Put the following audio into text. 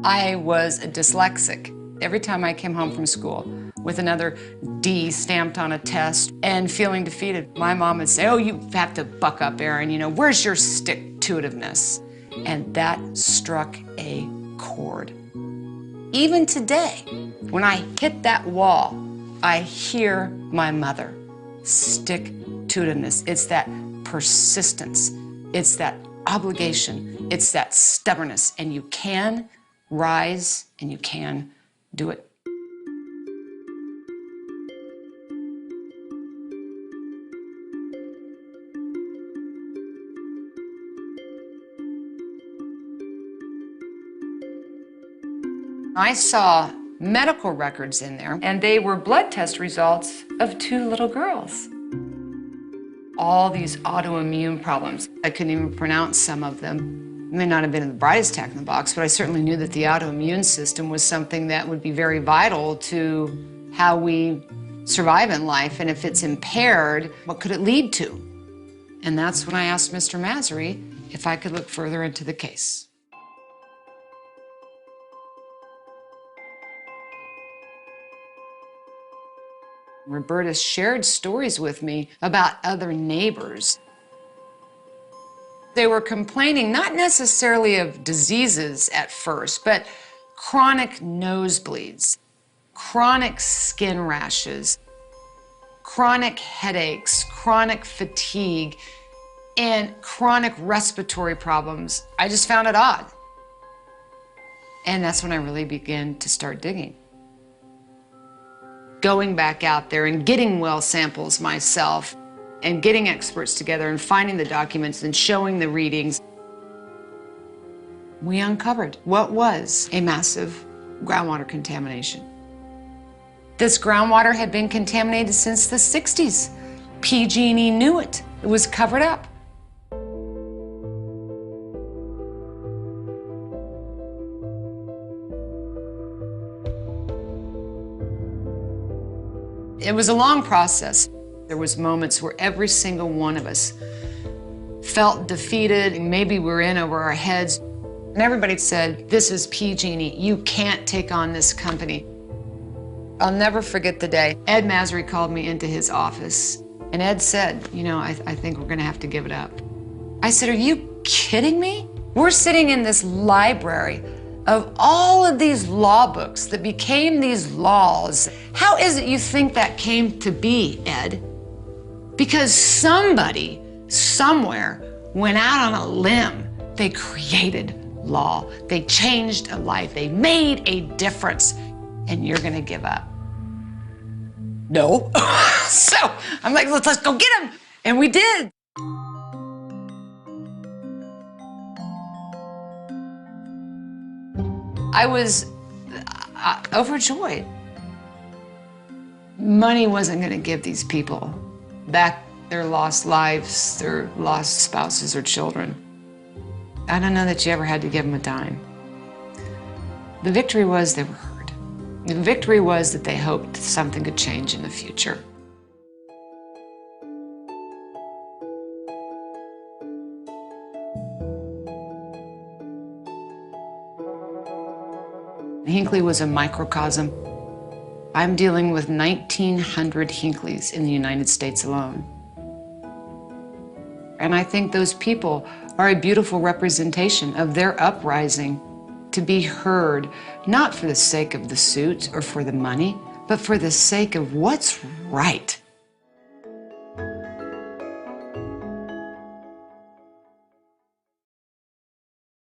I was a dyslexic. Every time I came home from school with another D stamped on a test and feeling defeated, my mom would say, "Oh, you have to buck up, Erin. You know, where's your stick-to-itiveness?" And that struck a chord. Even today, when I hit that wall, I hear my mother. Stick-to-itiveness. It's that persistence. It's that obligation. It's that stubbornness. And you can rise and you can do it. I saw medical records in there, and they were blood test results of 2 little girls. All these autoimmune problems. I couldn't even pronounce some of them. I may not have been the brightest tech in the box, but I certainly knew that the autoimmune system was something that would be very vital to how we survive in life, and if it's impaired, what could it lead to? And that's when I asked Mr. Masri if I could look further into the case. Roberta shared stories with me about other neighbors. They were complaining not necessarily of diseases at first, but chronic nosebleeds, chronic skin rashes, chronic headaches, chronic fatigue, and chronic respiratory problems. I just found it odd. And that's when I really began to start digging. Going back out there and getting well samples myself and getting experts together and finding the documents and showing the readings, we uncovered what was a massive groundwater contamination. This groundwater had been contaminated since the 60s. PG&E knew it. It was covered up. It was a long process. There was moments where every single one of us felt defeated, and maybe we're in over our heads. And everybody said, "This is PG&E. You can't take on this company." I'll never forget the day Ed Masri called me into his office, and Ed said, "You know, I think we're gonna have to give it up." I said, "Are you kidding me? We're sitting in this library of all of these law books that became these laws. How is it you think that came to be, Ed? Because somebody, somewhere, went out on a limb. They created law. They changed a life. They made a difference. And you're gonna give up?" No. So I'm like, let's go get him. And we did. I was overjoyed. Money wasn't going to give these people back their lost lives, their lost spouses or children. I don't know that you ever had to give them a dime. The victory was they were heard. The victory was that they hoped something could change in the future. Hinckley was a microcosm. I'm dealing with 1,900 Hinkleys in the United States alone. And I think those people are a beautiful representation of their uprising to be heard, not for the sake of the suit or for the money, but for the sake of what's right.